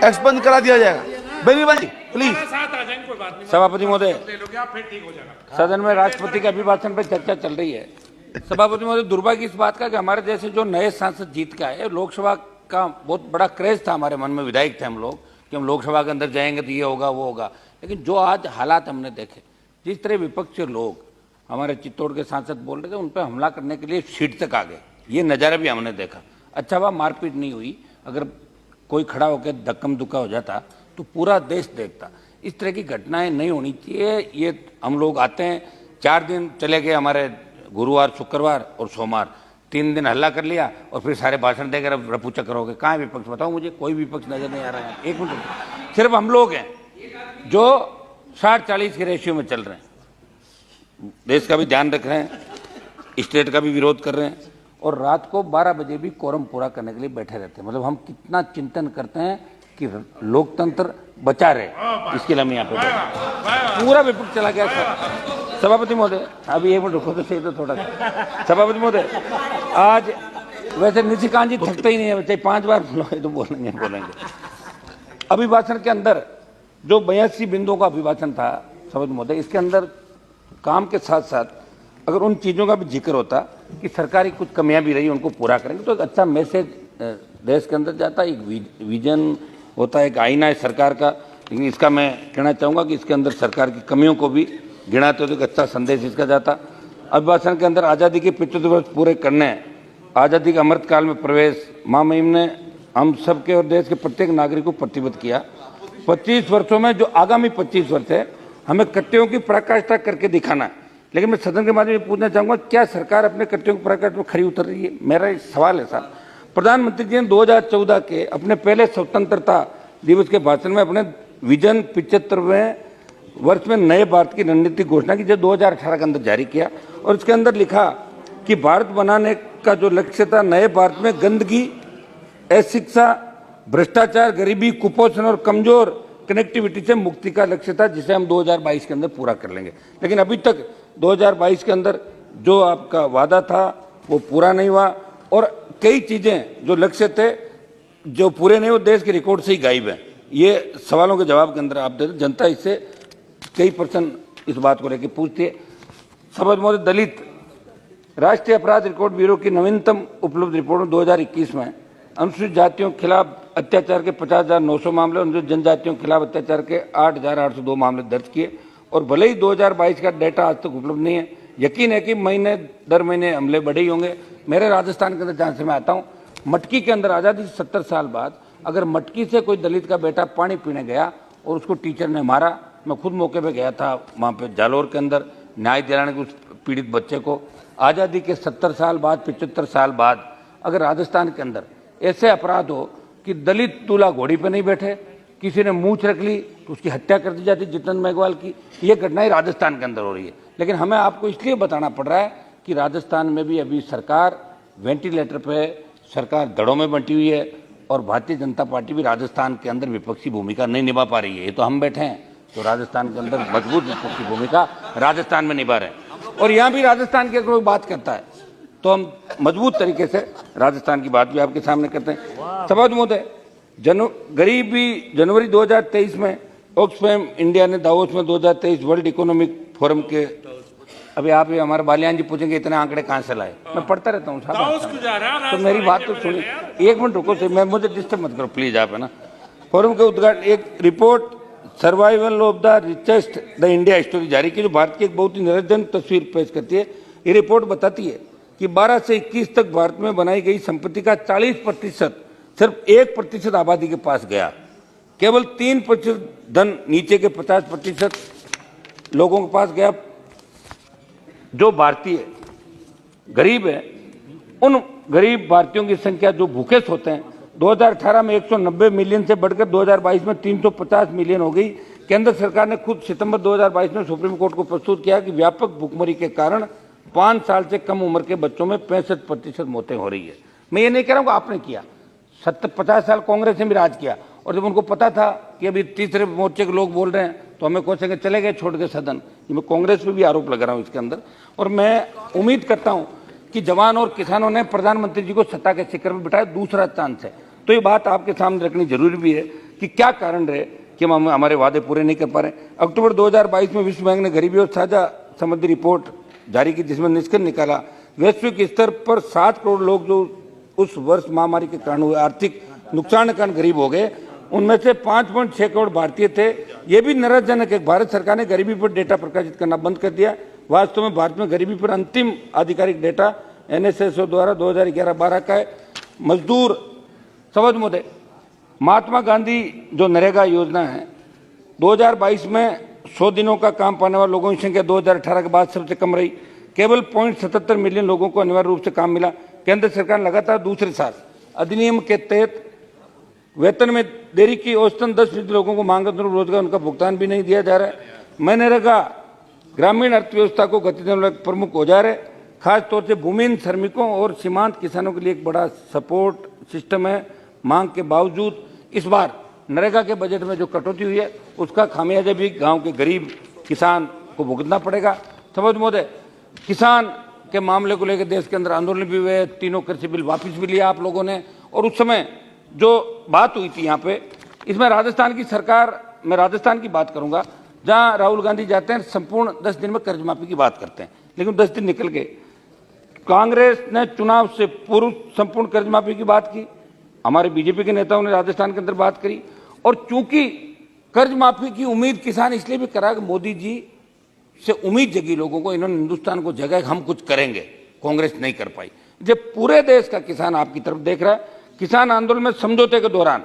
Expunge करा दिया जाएगा। बेनीवाल जी प्लीज। सभापति महोदय, सदन में राष्ट्रपति के अभिभाषण पर चर्चा चल रही है। सभापति महोदय, दुर्भाग्य इस बात का कि हमारे जैसे जो नए सांसद जीत के आए, लोकसभा का बहुत बड़ा क्रेज था हमारे मन में, विधायक थे हम लोग कि हम लोकसभा के अंदर जाएंगे तो ये होगा वो होगा, लेकिन जो आज हालात हमने देखे, जिस तरह विपक्ष के लोग हमारे चित्तौड़ के सांसद बोल रहे थे, उन पर हमला करने के लिए सीट तक आ गए, ये नज़ारा भी हमने देखा। अच्छा हुआ मारपीट नहीं हुई, अगर कोई खड़ा होकर धक्कम धुक्का हो जाता तो पूरा देश देखता। इस तरह की घटनाएं नहीं होनी चाहिए। ये हम लोग आते हैं, 4 दिन चले गए हमारे, गुरुवार शुक्रवार और सोमवार, 3 दिन हल्ला कर लिया और फिर सारे भाषण देकर अब रफू चक्कर हो गए। कहाँ है विपक्ष, बताओ मुझे, कोई विपक्ष नजर नहीं आ रहा है। एक मिनट, सिर्फ हम लोग हैं जो 60-40 के रेशियो में चल रहे हैं, देश का भी ध्यान रख रहे हैं, स्टेट का भी विरोध कर रहे हैं, और रात को 12 बजे भी कोरम पूरा करने के लिए बैठे रहते हैं। मतलब हम कितना चिंतन करते हैं कि लोकतंत्र बचा रहे, इसके लिए हम यहाँ पे बैठे। पूरा विपक्ष चला गया सर। सभापति महोदय, अभी एक मिनट रुको तो सही, तो थोड़ा सा। सभापति महोदय, आज वैसे निशिकांत जी थकते ही नहीं है, चाहे 5 बार बोलोगे तो बोलेंगे। अभिभाषण के अंदर जो 82 बिंदुओं का अभिभाषण था सभापति महोदय, इसके अंदर काम के साथ साथ अगर उन चीज़ों का भी जिक्र होता कि सरकारी कुछ कमियां भी रही, उनको पूरा करेंगे, तो एक अच्छा मैसेज देश के अंदर जाता। एक विजन होता है, एक आईना है सरकार का। लेकिन इसका मैं कहना चाहूँगा कि इसके अंदर सरकार की कमियों को भी गिनाते हुए एक अच्छा संदेश इसका जाता। अभिभाषण के अंदर आज़ादी के 75 वर्ष पूरे करने, आज़ादी के अमृतकाल में प्रवेश, महामहिम ने हम सबके और देश के प्रत्येक नागरिक को प्रतिबद्ध किया। 25 वर्षों में जो आगामी 25 वर्ष है, हमें कर्तव्यों की पराकाष्ठा करके दिखाना है। लेकिन मैं सदन के माध्यम से पूछना चाहूँगा, क्या सरकार अपने कर्तव्यों की पराकाष्ठा में खरी उतर रही है? मेरा सवाल है साहब। प्रधानमंत्री जी ने 2014 के अपने पहले स्वतंत्रता दिवस के भाषण में अपने विजन 75वें वर्ष में नए भारत की रणनीतिक घोषणा की, जो 2018 के अंदर जारी किया, और इसके अंदर लिखा कि भारत बनाने का जो लक्ष्य था, नए भारत में गंदगी, अशिक्षा, भ्रष्टाचार, गरीबी, कुपोषण और कमजोर कनेक्टिविटी से मुक्ति का लक्ष्य था, जिसे हम 2022 के अंदर पूरा कर लेंगे। लेकिन अभी तक 2022 के अंदर जो आपका वादा था वो पूरा नहीं हुआ, और कई चीजें जो लक्ष्य थे जो पूरे नहीं हुए, देश के रिकॉर्ड से ही गायब है। ये सवालों के जवाब के अंदर आप देते, जनता इससे कई पर्सन इस बात को लेकर पूछती है। सभापति महोदय, दलित राष्ट्रीय अपराध रिकॉर्ड ब्यूरो की नवीनतम उपलब्ध रिपोर्ट में 2021 में अनुसूचित जातियों के खिलाफ अत्याचार के 50,900 मामले, अनुसूचित जनजातियों के खिलाफ अत्याचार के 8,802 मामले दर्ज किए। और भले ही 2022 का डाटा आज तक उपलब्ध नहीं है, यकीन है कि महीने दर महीने हमले बढ़े ही होंगे। मेरे राजस्थान के अंदर जहाँ से मैं आता हूँ, मटकी के अंदर आज़ादी से 70 साल बाद अगर मटकी से कोई दलित का बेटा पानी पीने गया और उसको टीचर ने मारा, मैं खुद मौके पे गया था वहाँ पे जालोर के अंदर न्याय दिलाने के उस पीड़ित बच्चे को। आज़ादी के 70 साल बाद, 75 साल बाद अगर राजस्थान के अंदर ऐसे अपराध हो कि दलित दूल्हा घोड़ी पे नहीं बैठे, किसी ने मूंछ रख ली तो उसकी हत्या कर दी जाती, जितन मेघवाल की, ये घटनाएं राजस्थान के अंदर हो रही है। लेकिन हमें आपको इसलिए बताना पड़ रहा है कि राजस्थान में भी अभी सरकार वेंटिलेटर पे, सरकार दड़ों में बंटी हुई है, और भारतीय जनता पार्टी भी राजस्थान के अंदर विपक्षी भूमिका नहीं निभा पा रही है। ये तो हम बैठे हैं तो राजस्थान के अंदर मजबूत विपक्षी भूमिका राजस्थान में निभा रहे हैं, और यहाँ भी राजस्थान की कोई बात करता है तो हम मजबूत तरीके से राजस्थान की बात भी आपके सामने करते हैं। सभापति महोदय, गरीबी जनवरी 2023 में ऑक्सफैम इंडिया ने दावोस में 2023 वर्ल्ड इकोनॉमिक फोरम के, अभी आप ही हमारे बालियान जी पूछेंगे इतने आंकड़े कहाँ से लाए, मैं पढ़ता रहता हूँ साहब, तो मेरी बात तो सुनिए, एक मिनट रुको, मैं मुझे डिस्टर्ब मत करो प्लीज आप, है ना। फोरम के उद्घाटन एक report survival of the richest the India story जारी की, जो भारत की एक बहुत ही निरंजन तस्वीर पेश करती है। ये रिपोर्ट बताती है कि 12 से 21 तक भारत में बनाई गई संपत्ति का 40% सिर्फ 1% आबादी के पास गया। केवल 3% धन नीचे के 50% लोगों के पास गया। जो भारतीय गरीब है, उन गरीब भारतीयों की संख्या जो भूखे सोते हैं, 2018 में 190 मिलियन से बढ़कर 2022 में 350 मिलियन हो गई। केंद्र सरकार ने खुद सितंबर 2022 में सुप्रीम कोर्ट को प्रस्तुत किया कि व्यापक भूखमरी के कारण 5 साल से कम उम्र के बच्चों में 65% मौतें हो रही है। मैं ये नहीं कह रहा हूँ कि आपने किया, 50 साल कांग्रेस ने भी राज किया, और जब उनको पता था कि अभी तीसरे मोर्चे के लोग बोल रहे हैं तो हमें कोसेंगे चले गए छोड़ के सदन। मैं कांग्रेस पे भी आरोप लगा रहा हूँ इसके अंदर, और मैं उम्मीद करता हूँ कि जवान और किसानों ने प्रधानमंत्री जी को सत्ता के शिखर पर बिठाया, दूसरा चांस है। तो ये बात आपके सामने रखनी जरूरी भी है कि क्या कारण रहे कि हम हमारे वादे पूरे नहीं कर पा रहे। अक्टूबर 2022 में विश्व बैंक ने गरीबी और साझा समृद्धि रिपोर्ट जारी की, जिसमें निष्कर्ष निकाला वैश्विक स्तर पर 7 करोड़ लोग जो उस वर्ष महामारी के कारण हुए आर्थिक नुकसान के कारण गरीब हो गए, उनमें से 5.6 करोड़ भारतीय थे। ये भी निराशाजनक है। भारत सरकार ने गरीबी पर डेटा प्रकाशित करना बंद कर दिया। वास्तव में भारत में गरीबी पर अंतिम आधिकारिक डेटा NSSO द्वारा 2011-12 का है। मजदूर समझ मुद्दे, महात्मा गांधी जो नरेगा योजना है 2022 में 100 दिनों का काम पाने वाले लोगों की संख्या 2018 के बाद सबसे कम रही। केवल 0.77 मिलियन लोगों को अनिवार्य रूप से काम मिला। केंद्र सरकार लगातार दूसरे साल अधिनियम के तहत वेतन में देरी की, औसतन 10% लोगों को मांग अनुरूप रोजगार उनका भुगतान भी नहीं दिया जा रहा है। मनरेगा ग्रामीण अर्थव्यवस्था को गति देने वाला प्रमुख औजार है। खासतौर से भूमिहीन श्रमिकों और सीमांत किसानों के लिए एक बड़ा सपोर्ट सिस्टम है। मांग के बावजूद इस बार नरेगा के बजट में जो कटौती हुई है उसका खामियाजा भी गांव के गरीब किसान को भुगतना पड़ेगा। समझ महोदय, किसान के मामले को लेकर देश के अंदर आंदोलन भी हुए, तीनों कृषि बिल वापस भी लिया आप लोगों ने। और उस समय जो बात हुई थी यहाँ पे, इसमें राजस्थान की सरकार, मैं राजस्थान की बात करूंगा जहां राहुल गांधी जाते हैं संपूर्ण 10 दिन में कर्ज माफी की बात करते हैं, लेकिन 10 दिन निकल गए। कांग्रेस ने चुनाव से पूर्व संपूर्ण कर्ज माफी की बात की, हमारे बीजेपी के नेताओं ने राजस्थान के अंदर बात करी। और चूंकि कर्ज माफी की उम्मीद किसान इसलिए भी करा कि मोदी जी से उम्मीद जगी लोगों को, इन्होंने हिंदुस्तान को जगह हम कुछ करेंगे, कांग्रेस नहीं कर पाई। जब पूरे देश का किसान आपकी तरफ देख रहा है, किसान आंदोलन में समझौते के दौरान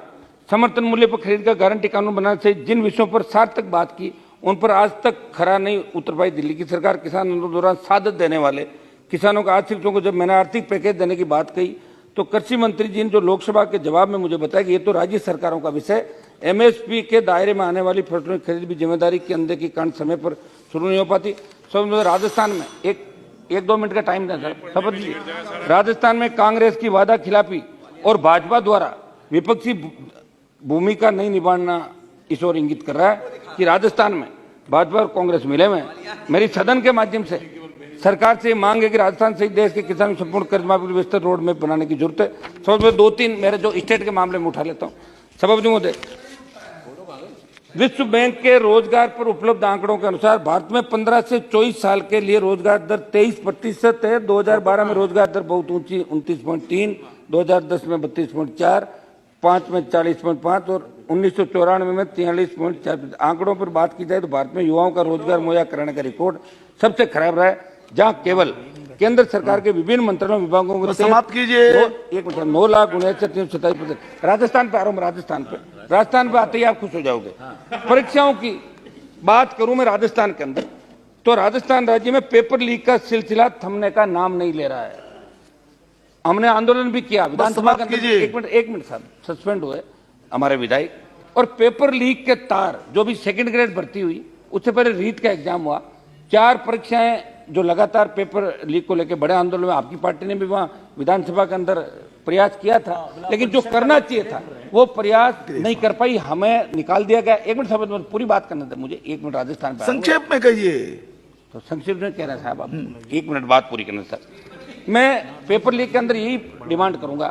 समर्थन मूल्य पर खरीद का गारंटी कानून बनाने से जिन विषयों पर सार्थक बात की उन पर आज तक खरा नहीं उतर पाई दिल्ली की सरकार। किसान आंदोलन के दौरान सादत देने वाले किसानों का आर्थिक को जब मैंने आर्थिक पैकेज देने की बात कही तो कृषि मंत्री जी ने जो लोकसभा के जवाब में मुझे बताया कि ये तो राज्य सरकारों का विषय, MSP के दायरे में आने वाली फसलों की खरीद भी जिम्मेदारी के अंदर की कारण समय पर शुरू नहीं हो पाती। सब राजस्थान में एक 2 मिनट का टाइम दें सर, शपथ जी। राजस्थान में कांग्रेस की वादा खिलाफी और भाजपा द्वारा विपक्षी भूमिका नहीं निभाना इस ओर इंगित कर रहा है कि राजस्थान में भाजपा और कांग्रेस मिले हुए हैं। मेरी सदन के माध्यम से सरकार से मांग है कि राजस्थान सहित देश के किसानों को संपूर्ण कर्ज माफी विस्तृत रोड मैप बनाने की जरूरत है। समझ में 2-3 मेरे जो स्टेट के मामले में उठा लेता हूँ। सभापति महोदय, विश्व बैंक के रोजगार पर उपलब्ध आंकड़ों के अनुसार भारत में 15 से 24 साल के लिए रोजगार दर 23% है। 2012 में रोजगार दर बहुत ऊंची 29.3, 2010 में 32.4, 5 में 40.5 और 1994 में 43.4। आंकड़ों पर बात की जाए तो भारत में युवाओं का रोजगार मुहैया कराने का रिकॉर्ड सबसे खराब रहा है, जहां केवल केंद्र सरकार के विभिन्न मंत्रालयों विभागों को समाप्त कीजिए। 9,59,27%। राजस्थान पे आ रहा हूं, राजस्थान पे आते ही आप खुश हो जाओगे। परीक्षाओं की बात करूं मैं राजस्थान के अंदर, तो राजस्थान राज्य में पेपर लीक का सिलसिला थमने का नाम नहीं ले रहा है। हमने आंदोलन भी किया विधानसभा के अंदर, एक मिनट साहब, सस्पेंड हुए हमारे विधायक। और पेपर लीक के तार जो भी सेकंड ग्रेड भर्ती हुई, उससे पहले रीट का एग्जाम हुआ, 4 परीक्षाएं जो लगातार पेपर लीक को लेकर बड़े आंदोलन में आपकी पार्टी ने भी वहां विधानसभा के अंदर प्रयास किया था, लेकिन जो करना चाहिए था वो प्रयास नहीं कर पाई, हमें निकाल दिया गया। 1 मिनट साहब, पूरी बात करने दें मुझे, 1 मिनट राजस्थान पे संक्षेप में कहिए। तो संक्षेप में कह रहे हैं साहब आप, 1 मिनट बात पूरी करना सर। मैं पेपर लीक के अंदर यही डिमांड करूंगा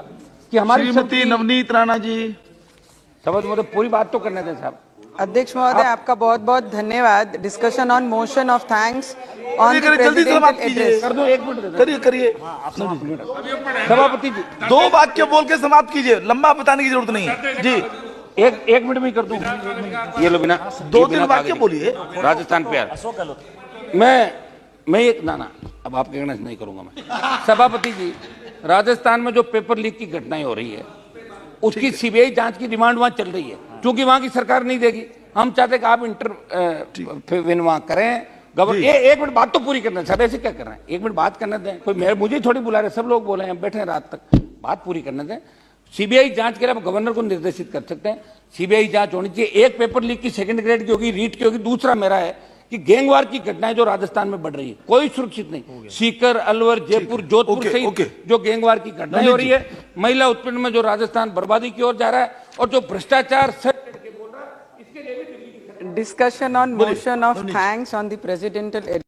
कि हमारी श्रीमती नवनीत राणा जी, समझ मुझे पूरी बात तो करने दें साहब। अध्यक्ष महोदय, आपका बहुत बहुत धन्यवाद। Discussion on motion of thanks on जल्दी समाप्त कीजिए। कर दो, 1 मिनट करिए। सभापति जी 2 वाक्य बोल के समाप्त कीजिए, लंबा बताने की जरूरत नहीं है जी। 1 मिनट में कर दूं, ये लो बिना 2-3 वाक्य बोलिए। राजस्थान पे मैं एक ना अब आपके कहने से नहीं करूंगा मैं। सभापति जी, राजस्थान में जो पेपर लीक की घटनाएं हो रही है उसकी सीबीआई जांच की डिमांड वहां चल रही है, क्योंकि वहां की सरकार नहीं देगी। हम चाहते कि आप इंटरव्यू वहां करें। एक मिनट बात तो पूरी करना सर, ऐसे क्या कर रहे हैं? 1 मिनट बात करने दें, कोई मुझे थोड़ी बुला रहे, सब लोग बोले हैं, बैठे हैं रात तक, बात पूरी करने दें। सीबीआई जांच के लिए आप गवर्नर को निर्देशित कर सकते हैं, सीबीआई जांच होनी चाहिए। एक पेपर लीक की सेकंड ग्रेड की होगी, रीट की होगी। दूसरा मेरा है कि गैंगवार की घटनाएं जो राजस्थान में बढ़ रही है, कोई सुरक्षित नहीं। सीकर, अलवर, जयपुर, जोधपुर सहित जो गैंगवार की घटनाएं हो रही है, महिला उत्पीड़न में जो राजस्थान बर्बादी की ओर जा रहा है, और जो भ्रष्टाचार discussion on motion of thanks on the presidential